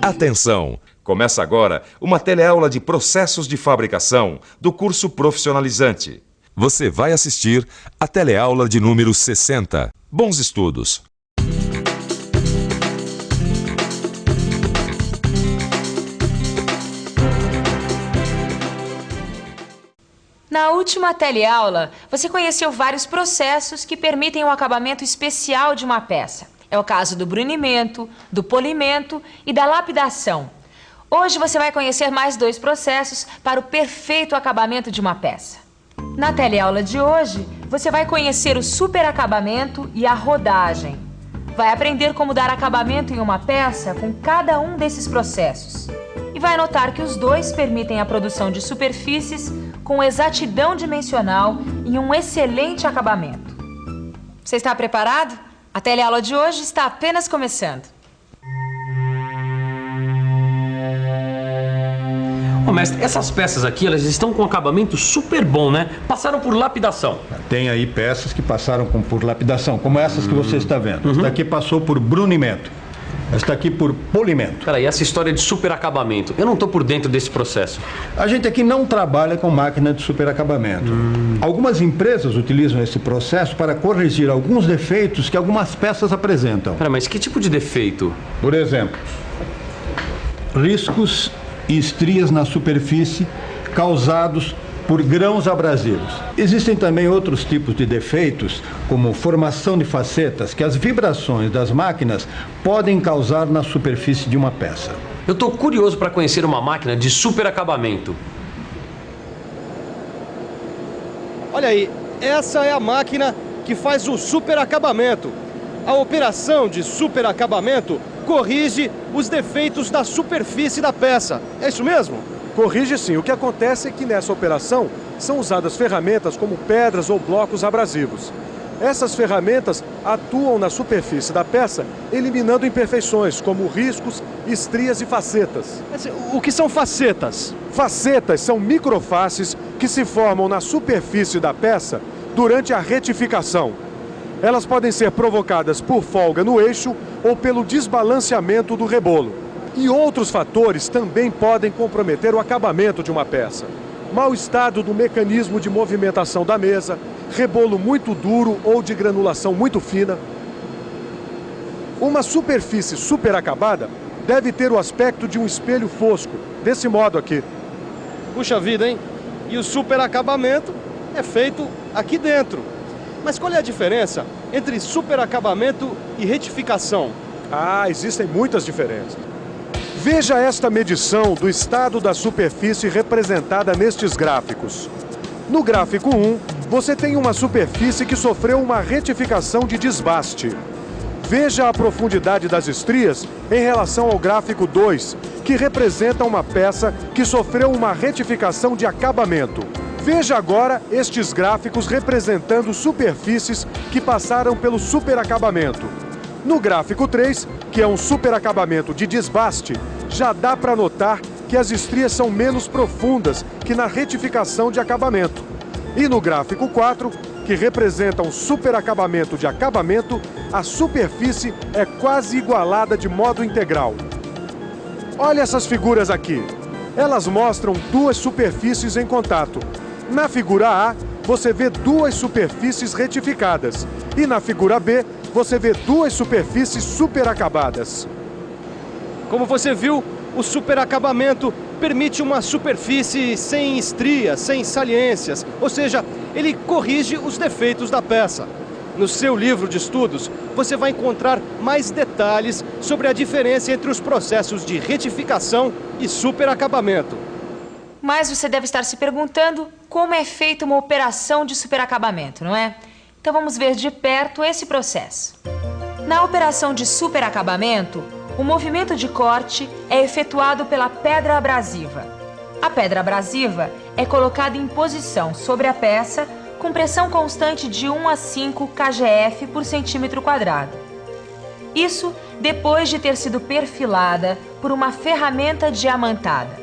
Atenção! Começa agora uma teleaula de processos de fabricação do curso profissionalizante. Você vai assistir a teleaula de número 60. Bons estudos! Na última teleaula, você conheceu vários processos que permitem o acabamento especial de uma peça. É o caso do brunimento, do polimento e da lapidação. Hoje você vai conhecer mais dois processos para o perfeito acabamento de uma peça. Na teleaula de hoje, você vai conhecer o superacabamento e a rodagem. Vai aprender como dar acabamento em uma peça com cada um desses processos. E vai notar que os dois permitem a produção de superfícies com exatidão dimensional e um excelente acabamento. Você está preparado? A teleaula de hoje está apenas começando. Ô, mestre, essas peças aqui, elas estão com acabamento super bom, né? Passaram por lapidação. Tem aí peças que passaram por lapidação, como essas que você está vendo. Esta aqui passou por brunimento. Esta aqui por polimento. Peraí, essa história de superacabamento, eu não estou por dentro desse processo. A gente aqui não trabalha com máquina de superacabamento. Algumas empresas utilizam esse processo para corrigir alguns defeitos que algumas peças apresentam. Pera, mas que tipo de defeito? Por exemplo, riscos e estrias na superfície causados por grãos abrasivos. Existem também outros tipos de defeitos, como formação de facetas, que as vibrações das máquinas podem causar na superfície de uma peça. Eu estou curioso para conhecer uma máquina de superacabamento. Olha aí, essa é a máquina que faz o superacabamento. A operação de superacabamento corrige os defeitos da superfície da peça. É isso mesmo? Corrige sim. O que acontece é que nessa operação são usadas ferramentas como pedras ou blocos abrasivos. Essas ferramentas atuam na superfície da peça, eliminando imperfeições como riscos, estrias e facetas. O que são facetas? Facetas são microfaces que se formam na superfície da peça durante a retificação. Elas podem ser provocadas por folga no eixo ou pelo desbalanceamento do rebolo. E outros fatores também podem comprometer o acabamento de uma peça. Mau estado do mecanismo de movimentação da mesa, rebolo muito duro ou de granulação muito fina. Uma superfície superacabada deve ter o aspecto de um espelho fosco, desse modo aqui. Puxa vida, hein? E o superacabamento é feito aqui dentro. Mas qual é a diferença entre superacabamento e retificação? Ah, existem muitas diferenças. Veja esta medição do estado da superfície representada nestes gráficos. No gráfico 1, você tem uma superfície que sofreu uma retificação de desbaste. Veja a profundidade das estrias em relação ao gráfico 2, que representa uma peça que sofreu uma retificação de acabamento. Veja agora estes gráficos representando superfícies que passaram pelo superacabamento. No gráfico 3, que é um superacabamento de desbaste, já dá para notar que as estrias são menos profundas que na retificação de acabamento. E no gráfico 4, que representa um superacabamento de acabamento, a superfície é quase igualada de modo integral. Olha essas figuras aqui. Elas mostram duas superfícies em contato. Na figura A, você vê duas superfícies retificadas. E na figura B, você vê duas superfícies superacabadas. Como você viu, o superacabamento permite uma superfície sem estrias, sem saliências, ou seja, ele corrige os defeitos da peça. No seu livro de estudos, você vai encontrar mais detalhes sobre a diferença entre os processos de retificação e superacabamento. Mas você deve estar se perguntando como é feita uma operação de superacabamento, não é? Então vamos ver de perto esse processo. Na operação de superacabamento, o movimento de corte é efetuado pela pedra abrasiva. A pedra abrasiva é colocada em posição sobre a peça com pressão constante de 1 a 5 kgf por centímetro quadrado. Isso depois de ter sido perfilada por uma ferramenta diamantada.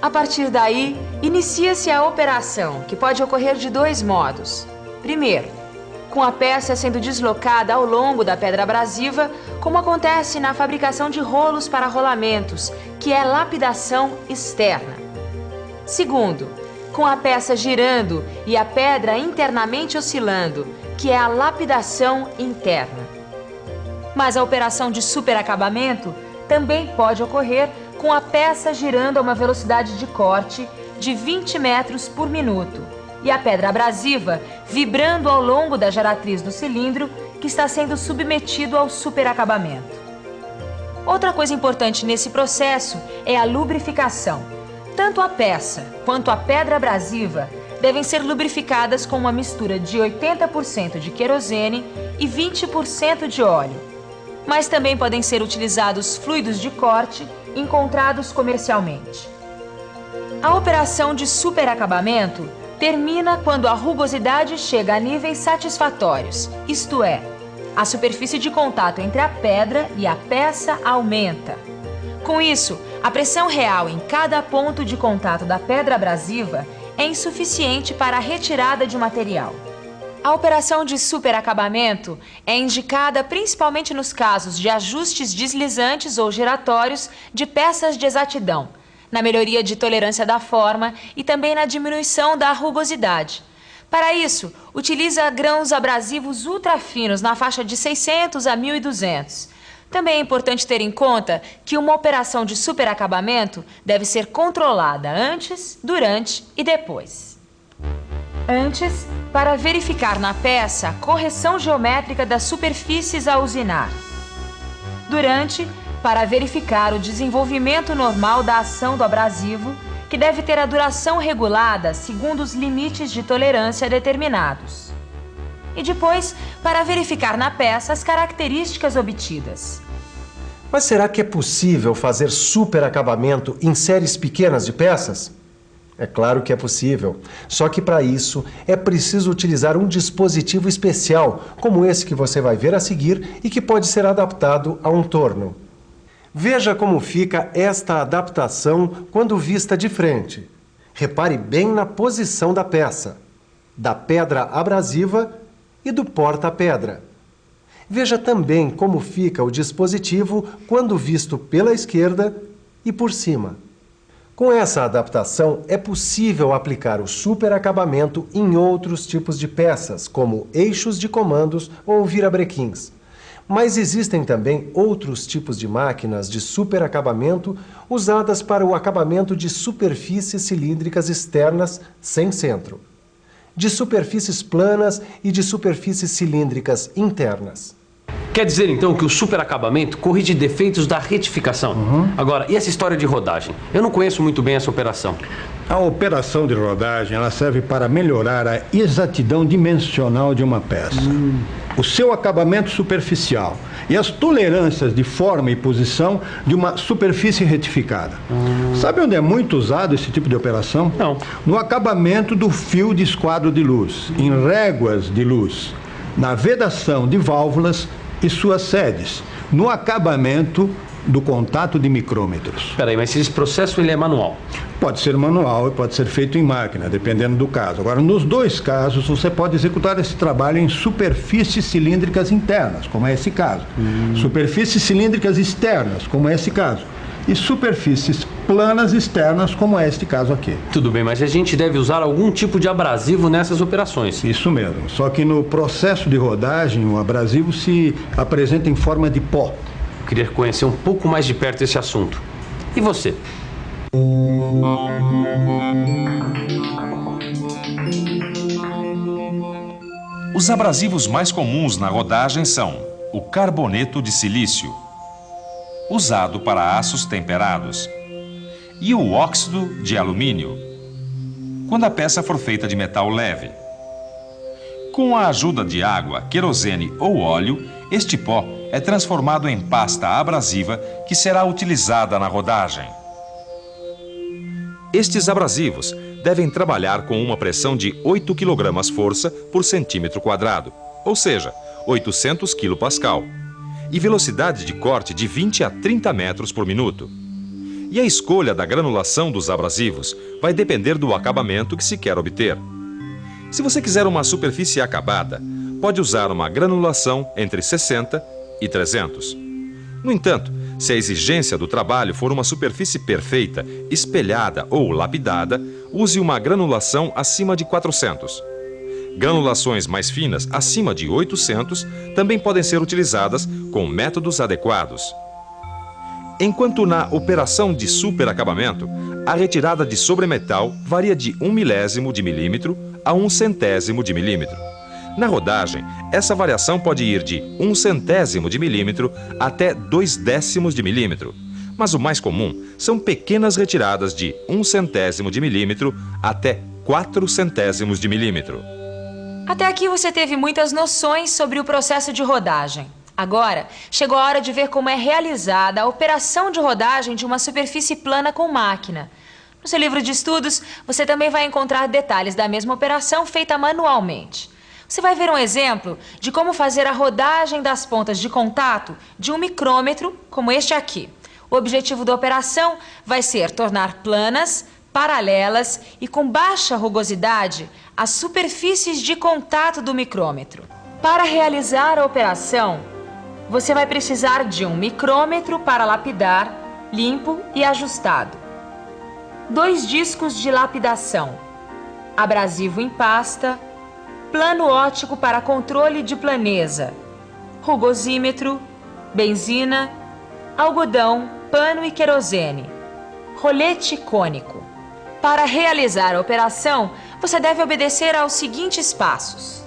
A partir daí, inicia-se a operação, que pode ocorrer de dois modos. Primeiro, com a peça sendo deslocada ao longo da pedra abrasiva, como acontece na fabricação de rolos para rolamentos, que é lapidação externa. Segundo, com a peça girando e a pedra internamente oscilando, que é a lapidação interna. Mas a operação de superacabamento também pode ocorrer com a peça girando a uma velocidade de corte de 20 metros por minuto e a pedra abrasiva vibrando ao longo da geratriz do cilindro que está sendo submetido ao superacabamento. Outra coisa importante nesse processo é a lubrificação. Tanto a peça quanto a pedra abrasiva devem ser lubrificadas com uma mistura de 80% de querosene e 20% de óleo. Mas também podem ser utilizados fluidos de corte encontrados comercialmente. A operação de superacabamento termina quando a rugosidade chega a níveis satisfatórios, isto é, a superfície de contato entre a pedra e a peça aumenta. Com isso, a pressão real em cada ponto de contato da pedra abrasiva é insuficiente para a retirada de material. A operação de superacabamento é indicada principalmente nos casos de ajustes deslizantes ou giratórios de peças de exatidão, na melhoria de tolerância da forma e também na diminuição da rugosidade. Para isso, utiliza grãos abrasivos ultrafinos na faixa de 600 a 1.200. Também é importante ter em conta que uma operação de superacabamento deve ser controlada antes, durante e depois. Antes, para verificar na peça a correção geométrica das superfícies a usinar. Durante, para verificar o desenvolvimento normal da ação do abrasivo, que deve ter a duração regulada segundo os limites de tolerância determinados. E depois, para verificar na peça as características obtidas. Mas será que é possível fazer superacabamento em séries pequenas de peças? É claro que é possível, só que para isso é preciso utilizar um dispositivo especial, como esse que você vai ver a seguir e que pode ser adaptado a um torno. Veja como fica esta adaptação quando vista de frente. Repare bem na posição da peça, da pedra abrasiva e do porta-pedra. Veja também como fica o dispositivo quando visto pela esquerda e por cima. Com essa adaptação, é possível aplicar o superacabamento em outros tipos de peças, como eixos de comandos ou virabrequins. Mas existem também outros tipos de máquinas de superacabamento usadas para o acabamento de superfícies cilíndricas externas sem centro, de superfícies planas e de superfícies cilíndricas internas. Quer dizer, então, que o superacabamento corrige defeitos da retificação. Agora, e essa história de rodagem? Eu não conheço muito bem essa operação. A operação de rodagem ela serve para melhorar a exatidão dimensional de uma peça. O seu acabamento superficial e as tolerâncias de forma e posição de uma superfície retificada. Sabe onde é muito usado esse tipo de operação? Não. No acabamento do fio de esquadro de luz, em réguas de luz, na vedação de válvulas e suas sedes, no acabamento do contato de micrômetros. Espera aí, mas esse processo ele é manual? Pode ser manual e pode ser feito em máquina, dependendo do caso. Agora, nos dois casos, você pode executar esse trabalho em superfícies cilíndricas internas, como é esse caso. Superfícies cilíndricas externas, como é esse caso. E superfícies planas externas, como é este caso aqui. Tudo bem, mas a gente deve usar algum tipo de abrasivo nessas operações. Isso mesmo, só que no processo de rodagem, o abrasivo se apresenta em forma de pó. Eu queria conhecer um pouco mais de perto esse assunto. E você? Os abrasivos mais comuns na rodagem são o carboneto de silício, usado para aços temperados, e o óxido de alumínio, quando a peça for feita de metal leve. Com a ajuda de água, querosene ou óleo, este pó é transformado em pasta abrasiva que será utilizada na rodagem. Estes abrasivos devem trabalhar com uma pressão de 8 kg força por centímetro quadrado, ou seja, 800 kPa, e velocidade de corte de 20 a 30 metros por minuto. E a escolha da granulação dos abrasivos vai depender do acabamento que se quer obter. Se você quiser uma superfície acabada, pode usar uma granulação entre 60 e 300. No entanto, se a exigência do trabalho for uma superfície perfeita, espelhada ou lapidada, use uma granulação acima de 400. Granulações mais finas, acima de 800, também podem ser utilizadas com métodos adequados. Enquanto na operação de superacabamento, a retirada de sobremetal varia de 1/1000 de milímetro a 1/100 de milímetro. Na rodagem, essa variação pode ir de 1/100 de milímetro até 2/10 de milímetro, mas o mais comum são pequenas retiradas de 1/100 de milímetro até 4/100 de milímetro. Até aqui você teve muitas noções sobre o processo de rodagem. Agora, chegou a hora de ver como é realizada a operação de rodagem de uma superfície plana com máquina. No seu livro de estudos, você também vai encontrar detalhes da mesma operação feita manualmente. Você vai ver um exemplo de como fazer a rodagem das pontas de contato de um micrômetro, como este aqui. O objetivo da operação vai ser tornar planas, paralelas e com baixa rugosidade as superfícies de contato do micrômetro. Para realizar a operação, você vai precisar de um micrômetro para lapidar, limpo e ajustado. 2 discos de lapidação, abrasivo em pasta, plano óptico para controle de planeza, rugosímetro, benzina, algodão, pano e querosene, rolete cônico. Para realizar a operação, você deve obedecer aos seguintes passos.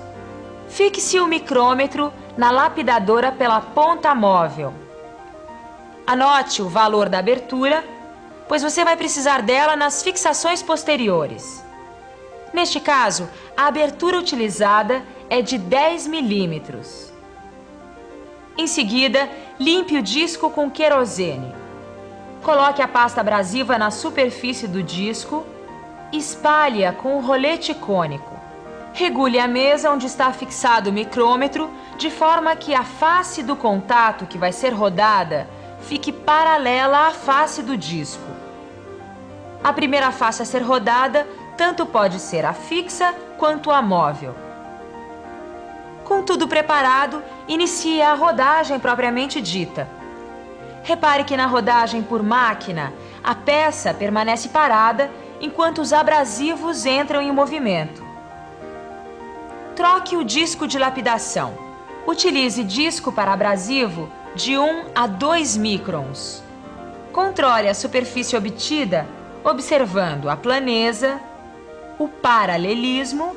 Fixe o micrômetro na lapidadora pela ponta móvel. Anote o valor da abertura, pois você vai precisar dela nas fixações posteriores. Neste caso, a abertura utilizada é de 10 milímetros. Em seguida, limpe o disco com querosene. Coloque a pasta abrasiva na superfície do disco e espalhe-a com o rolete cônico. Regule a mesa onde está fixado o micrômetro, de forma que a face do contato que vai ser rodada fique paralela à face do disco. A primeira face a ser rodada tanto pode ser a fixa quanto a móvel. Com tudo preparado, inicie a rodagem propriamente dita. Repare que na rodagem por máquina, a peça permanece parada enquanto os abrasivos entram em movimento. Troque o disco de lapidação. Utilize disco para abrasivo de 1 a 2 microns. Controle a superfície obtida observando a planeza, o paralelismo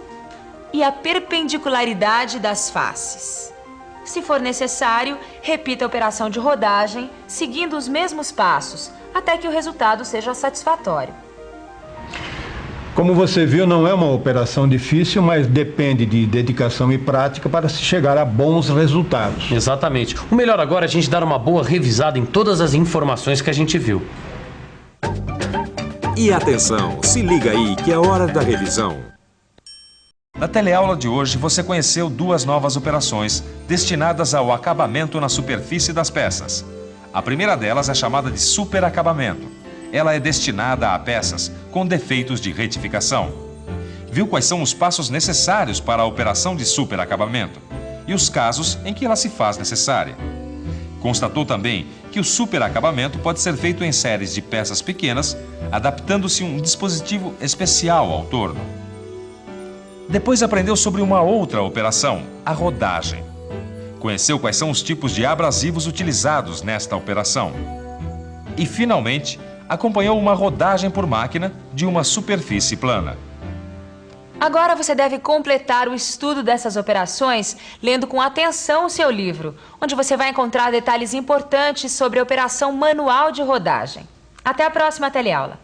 e a perpendicularidade das faces. Se for necessário, repita a operação de rodagem, seguindo os mesmos passos, até que o resultado seja satisfatório. Como você viu, não é uma operação difícil, mas depende de dedicação e prática para se chegar a bons resultados. Exatamente. O melhor agora é a gente dar uma boa revisada em todas as informações que a gente viu. E atenção, se liga aí que é hora da revisão. Na teleaula de hoje, você conheceu 2 novas operações destinadas ao acabamento na superfície das peças. A primeira delas é chamada de superacabamento. Ela é destinada a peças com defeitos de retificação. Viu quais são os passos necessários para a operação de superacabamento e os casos em que ela se faz necessária. Constatou também que o superacabamento pode ser feito em séries de peças pequenas, adaptando-se um dispositivo especial ao torno. Depois aprendeu sobre uma outra operação, a rodagem. Conheceu quais são os tipos de abrasivos utilizados nesta operação. E, finalmente, acompanhou uma rodagem por máquina de uma superfície plana. Agora você deve completar o estudo dessas operações lendo com atenção o seu livro, onde você vai encontrar detalhes importantes sobre a operação manual de rodagem. Até a próxima teleaula!